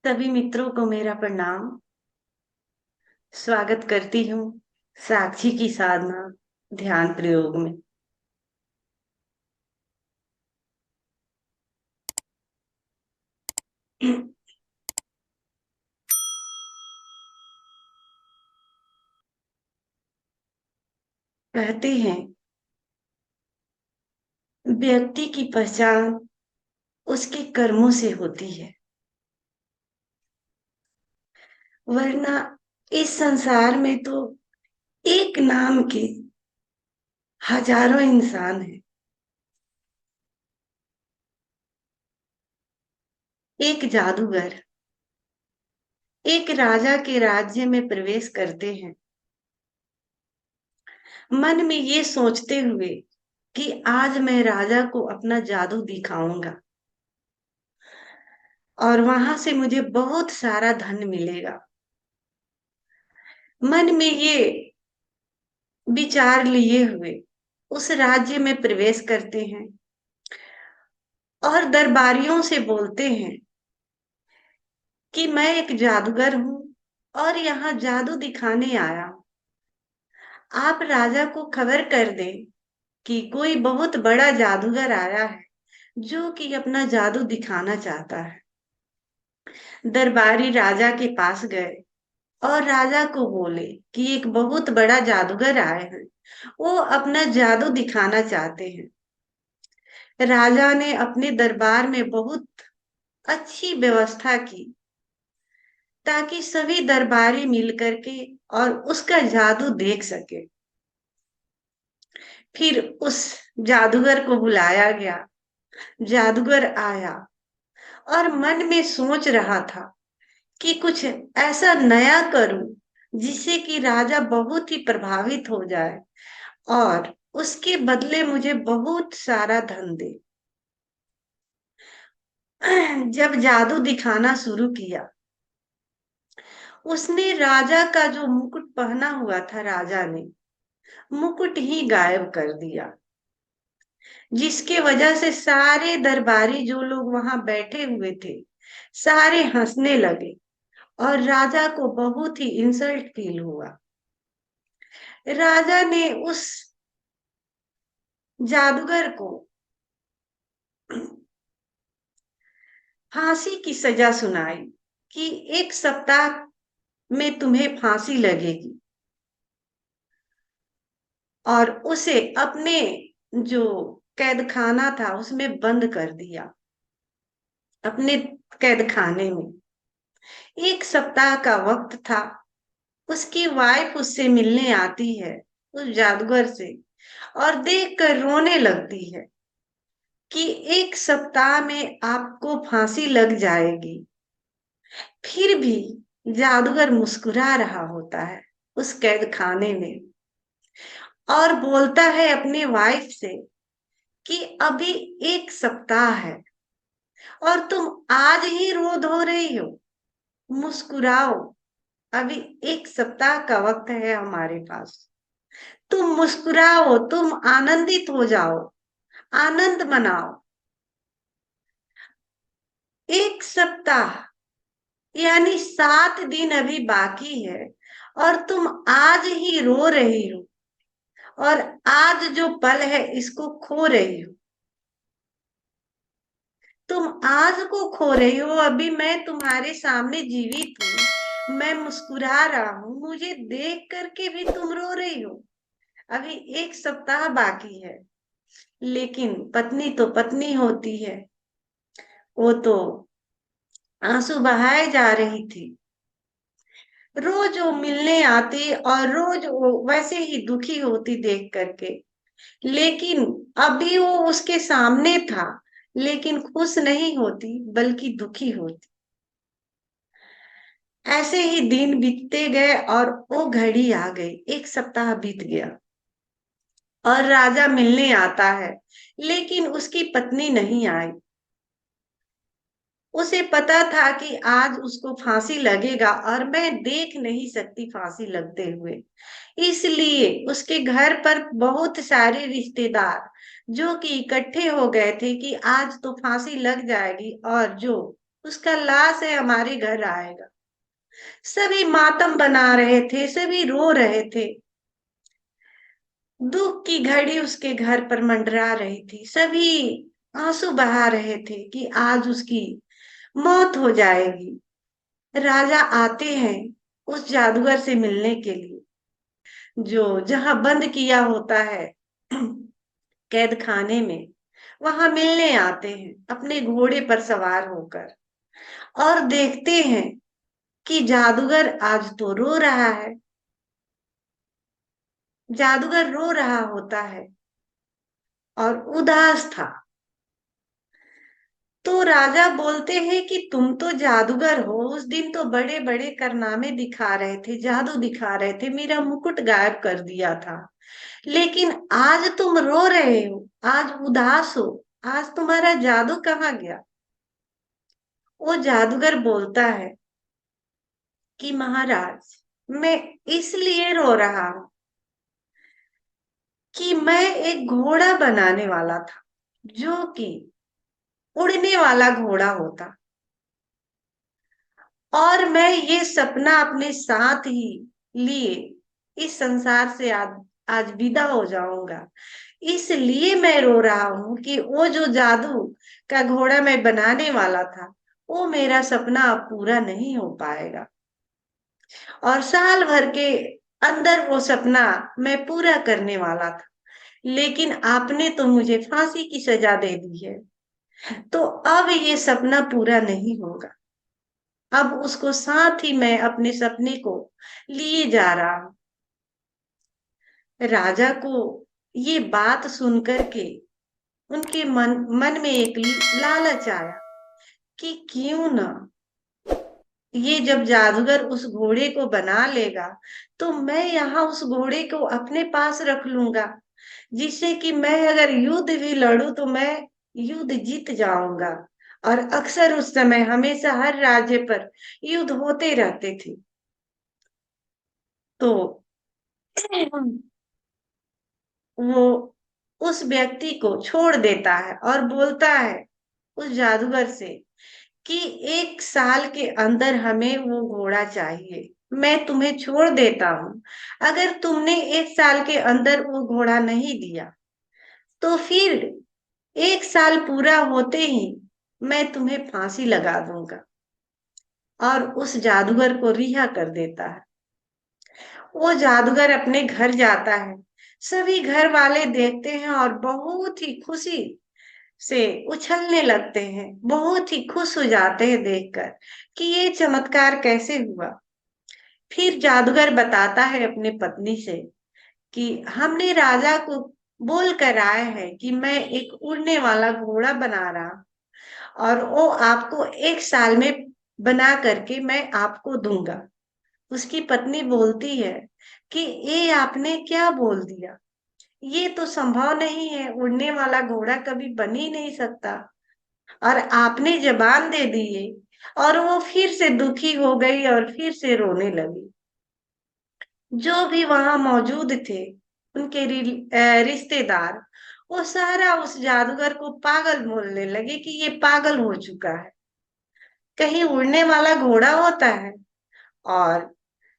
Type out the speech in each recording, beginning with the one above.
सभी मित्रों को मेरा प्रणाम। स्वागत करती हूँ साक्षी की साधना ध्यान प्रयोग में। कहते हैं व्यक्ति की पहचान उसके कर्मों से होती है, वरना इस संसार में तो एक नाम के हजारों इंसान हैं। एक जादूगर एक राजा के राज्य में प्रवेश करते हैं, मन में ये सोचते हुए कि आज मैं राजा को अपना जादू दिखाऊंगा और वहां से मुझे बहुत सारा धन मिलेगा। मन में ये विचार लिए हुए उस राज्य में प्रवेश करते हैं और दरबारियों से बोलते हैं कि मैं एक जादूगर हूं और यहाँ जादू दिखाने आया हूं। आप राजा को खबर कर दें कि कोई बहुत बड़ा जादूगर आया है जो कि अपना जादू दिखाना चाहता है। दरबारी राजा के पास गए और राजा को बोले कि एक बहुत बड़ा जादूगर आए हैं, वो अपना जादू दिखाना चाहते हैं। राजा ने अपने दरबार में बहुत अच्छी व्यवस्था की ताकि सभी दरबारी मिलकर के और उसका जादू देख सके। फिर उस जादूगर को बुलाया गया। जादूगर आया और मन में सोच रहा था कि कुछ ऐसा नया करूं जिससे कि राजा बहुत ही प्रभावित हो जाए और उसके बदले मुझे बहुत सारा धन दे। जब जादू दिखाना शुरू किया, उसने राजा का जो मुकुट पहना हुआ था, राजा ने मुकुट ही गायब कर दिया, जिसके वजह से सारे दरबारी जो लोग वहां बैठे हुए थे सारे हंसने लगे और राजा को बहुत ही इंसल्ट फील हुआ। राजा ने उस जादूगर को फांसी की सजा सुनाई कि 1 सप्ताह में तुम्हें फांसी लगेगी, और उसे अपने जो कैद खाना था उसमें बंद कर दिया, अपने कैद खाने में। 1 सप्ताह का वक्त था। उसकी वाइफ उससे मिलने आती है, उस जादूगर से, और देखकर रोने लगती है कि 1 सप्ताह में आपको फांसी लग जाएगी। फिर भी जादूगर मुस्कुरा रहा होता है उस कैद खाने में और बोलता है अपने वाइफ से कि अभी 1 सप्ताह है और तुम आज ही रो धो रही हो, मुस्कुराओ। अभी 1 सप्ताह का वक्त है हमारे पास, तुम मुस्कुराओ, तुम आनंदित हो जाओ, आनंद मनाओ। 1 सप्ताह यानी 7 दिन अभी बाकी है और तुम आज ही रो रही हो और आज जो पल है इसको खो रही हो। तुम आज को खो रही हो, अभी मैं तुम्हारे सामने जीवित हूँ, मैं मुस्कुरा रहा हूँ, मुझे देख करके भी तुम रो रही हो। अभी 1 सप्ताह बाकी है। लेकिन पत्नी तो पत्नी होती है, वो तो आंसू बहाए जा रही थी। रोज वो मिलने आती और रोज वो वैसे ही दुखी होती देख करके, लेकिन अभी वो उसके सामने था, लेकिन खुश नहीं होती बल्कि दुखी होती। ऐसे ही दिन बीतते गए और वो घड़ी आ गई, 1 सप्ताह बीत गया और राजा मिलने आता है, लेकिन उसकी पत्नी नहीं आई। उसे पता था कि आज उसको फांसी लगेगा और मैं देख नहीं सकती फांसी लगते हुए, इसलिए उसके घर पर बहुत सारे रिश्तेदार जो कि इकट्ठे हो गए थे कि आज तो फांसी लग जाएगी और जो उसका लाश है हमारे घर आएगा। सभी मातम बना रहे थे, सभी रो रहे थे। दुख की घड़ी उसके घर पर मंडरा रही थी। सभी आंसू बहा रहे थे कि आज उसकी मौत हो जाएगी। राजा आते हैं उस जादूगर से मिलने के लिए, जो जहां बंद किया होता है कैद खाने में, वहां मिलने आते हैं अपने घोड़े पर सवार होकर, और देखते हैं कि जादूगर आज तो रो रहा है। जादूगर रो रहा होता है और उदास था। तो राजा बोलते हैं कि तुम तो जादूगर हो, उस दिन तो बड़े बड़े कारनामे दिखा रहे थे, जादू दिखा रहे थे, मेरा मुकुट गायब कर दिया था, लेकिन आज तुम रो रहे हो, आज उदास हो, आज तुम्हारा जादू कहाँ गया? वो जादूगर बोलता है कि महाराज, मैं इसलिए रो रहा हूं कि मैं एक घोड़ा बनाने वाला था, जो कि उड़ने वाला घोड़ा होता, और मैं ये सपना अपने साथ ही लिए इस संसार से आज विदा हो जाऊंगा। इसलिए मैं रो रहा हूं कि वो जो जादू का घोड़ा मैं बनाने वाला था, वो मेरा सपना अब पूरा नहीं हो पाएगा, और साल भर के अंदर वो सपना मैं पूरा करने वाला था, लेकिन आपने तो मुझे फांसी की सजा दे दी है, तो अब ये सपना पूरा नहीं होगा। अब उसको साथ ही मैं अपने सपने को लिए जा रहा हूं। राजा को ये बात सुनकर के उनके मन मन में एक लालच आया कि क्यों ना, ये जब जादूगर उस घोड़े को बना लेगा, तो मैं यहाँ उस घोड़े को अपने पास रख लूंगा, जिससे कि मैं अगर युद्ध भी लड़ूं तो मैं युद्ध जीत जाऊंगा। और अक्सर उस समय हमेशा हर राज्य पर युद्ध होते रहते थे। तो वो उस व्यक्ति को छोड़ देता है और बोलता है उस जादूगर से कि 1 साल के अंदर हमें वो घोड़ा चाहिए। मैं तुम्हें छोड़ देता हूँ, अगर तुमने 1 साल के अंदर वो घोड़ा नहीं दिया, तो फिर 1 साल पूरा होते ही मैं तुम्हें फांसी लगा दूंगा। और उस जादूगर को रिहा कर देता है। वो जादूगर अपने घर जाता है। सभी घर वाले देखते हैं और बहुत ही खुशी से उछलने लगते हैं, बहुत ही खुश हो जाते हैं देखकर कि ये चमत्कार कैसे हुआ। फिर जादूगर बताता है अपने पत्नी से कि हमने राजा को बोल कर आए हैं कि मैं एक उड़ने वाला घोड़ा बना रहा, और वो आपको 1 साल में बना करके मैं आपको दूंगा। उसकी पत्नी बोलती है कि ये आपने क्या बोल दिया, ये तो संभव नहीं है, उड़ने वाला घोड़ा कभी बन ही नहीं सकता। और आपने जबान दे दी है। और वो फिर से दुखी हो गई और फिर से रोने लगी। जो भी वहां मौजूद थे उनके रिश्तेदार, वो सारा उस जादूगर को पागल बोलने लगे कि ये पागल हो चुका है, कहीं उड़ने वाला घोड़ा होता है, और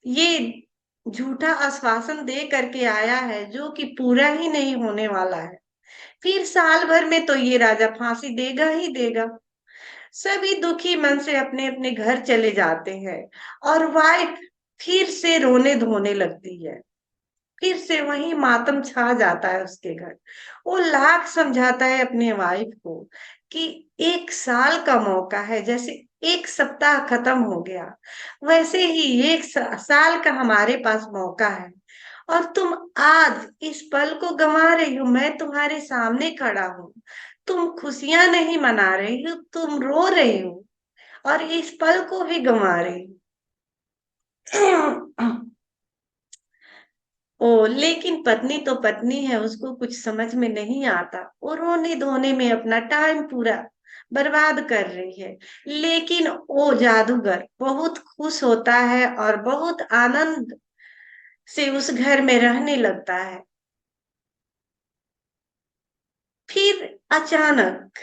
ये झूठा आश्वासन दे करके आया है जो कि पूरा ही नहीं होने वाला है। फिर साल भर में तो ये राजा फांसी देगा ही देगा। सभी दुखी मन से अपने अपने घर चले जाते हैं, और वाइफ फिर से रोने धोने लगती है। फिर से वही मातम छा जाता है उसके घर। वो लाख समझाता है अपने वाइफ को कि 1 साल का मौका है, जैसे एक सप्ताह खत्म हो गया, वैसे ही 1 साल का हमारे पास मौका है, और तुम आज इस पल को गंवा रही हो। मैं तुम्हारे सामने खड़ा हूँ, तुम खुशियां नहीं मना रही हो, तुम रो रही हो, और इस पल को भी गंवा रही हो। लेकिन पत्नी तो पत्नी है, उसको कुछ समझ में नहीं आता, वो रोने धोने में अपना टाइम पूरा बर्बाद कर रही है। लेकिन वो जादूगर बहुत खुश होता है और बहुत आनंद से उस घर में रहने लगता है। फिर अचानक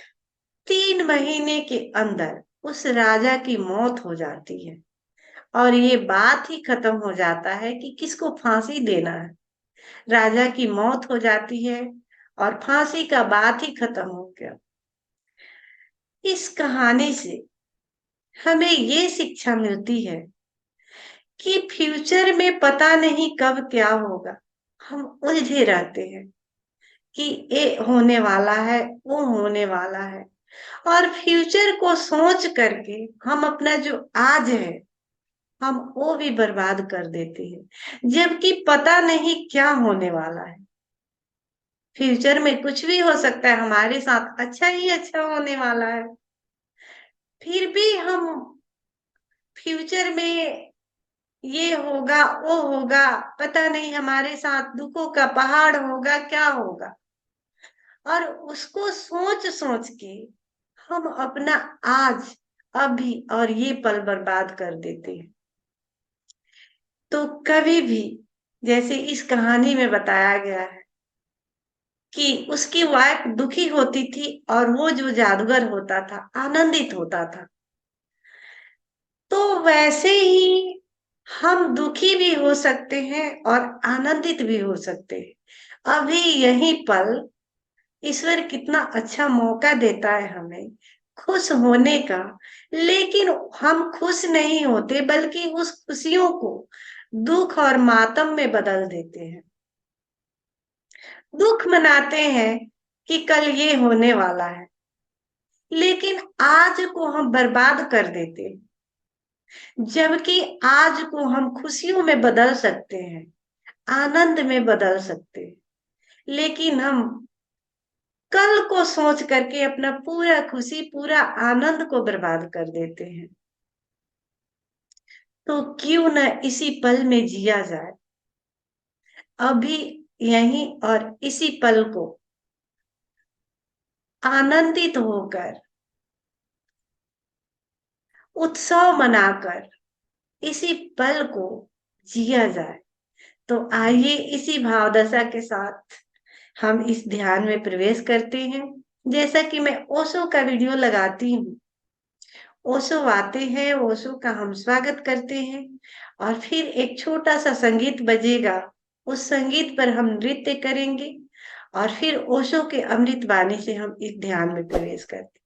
3 महीने के अंदर उस राजा की मौत हो जाती है और ये बात ही खत्म हो जाता है कि किसको फांसी देना है। राजा की मौत हो जाती है और फांसी का बात ही खत्म हो गया। इस कहानी से हमें ये शिक्षा मिलती है कि फ्यूचर में पता नहीं कब क्या होगा। हम उलझे रहते हैं कि ये होने वाला है, वो होने वाला है, और फ्यूचर को सोच करके हम अपना जो आज है हम वो भी बर्बाद कर देते हैं, जबकि पता नहीं क्या होने वाला है। फ्यूचर में कुछ भी हो सकता है, हमारे साथ अच्छा ही अच्छा होने वाला है। फिर भी हम फ्यूचर में ये होगा वो होगा, पता नहीं हमारे साथ दुखों का पहाड़ होगा क्या होगा, और उसको सोच सोच के हम अपना आज अभी और ये पल बर्बाद कर देते हैं। तो कभी भी, जैसे इस कहानी में बताया गया है कि उसकी वाइफ दुखी होती थी और वो जो जादूगर होता था आनंदित होता था, तो वैसे ही हम दुखी भी हो सकते हैं और आनंदित भी हो सकते हैं। अभी यही पल ईश्वर कितना अच्छा मौका देता है हमें खुश होने का, लेकिन हम खुश नहीं होते बल्कि उस खुशियों को दुख और मातम में बदल देते हैं। दुख मनाते हैं कि कल ये होने वाला है, लेकिन आज को हम बर्बाद कर देते हैं, जबकि आज को हम खुशियों में बदल सकते हैं, आनंद में बदल सकते हैं। लेकिन हम कल को सोच करके अपना पूरा खुशी पूरा आनंद को बर्बाद कर देते हैं। तो क्यों न इसी पल में जिया जाए, अभी यहीं और इसी पल को आनंदित होकर उत्सव मनाकर इसी पल को जिया जाए। तो आइए इसी भावदशा के साथ हम इस ध्यान में प्रवेश करते हैं। जैसा कि मैं ओशो का वीडियो लगाती हूँ, ओशो आते हैं, ओशो का हम स्वागत करते हैं और फिर एक छोटा सा संगीत बजेगा, उस संगीत पर हम नृत्य करेंगे और फिर ओशो के अमृत वाणी से हम इस ध्यान में प्रवेश करते हैं।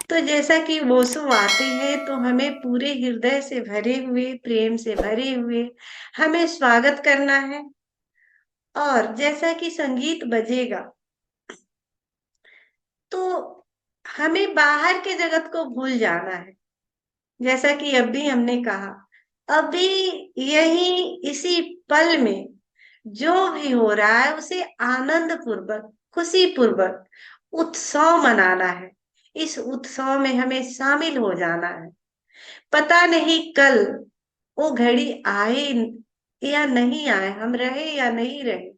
तो जैसा कि ओशो आते हैं तो हमें पूरे हृदय से भरे हुए, प्रेम से भरे हुए हमें स्वागत करना है। और जैसा कि संगीत बजेगा तो हमें बाहर के जगत को भूल जाना है। जैसा कि अभी हमने कहा, अभी यही इसी पल में जो भी हो रहा है उसे आनंद पूर्वक खुशी पूर्वक उत्सव मनाना है। इस उत्सव में हमें शामिल हो जाना है। पता नहीं कल वो घड़ी आए या नहीं आए, हम रहे या नहीं रहे,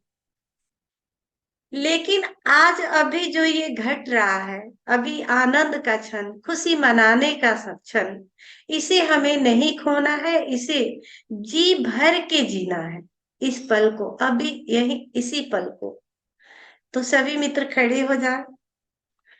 लेकिन आज अभी जो ये घट रहा है, अभी आनंद का क्षण, खुशी मनाने का क्षण, इसे हमें नहीं खोना है, इसे जी भर के जीना है। इस पल को, अभी यही इसी पल को। तो सभी मित्र खड़े हो जाए।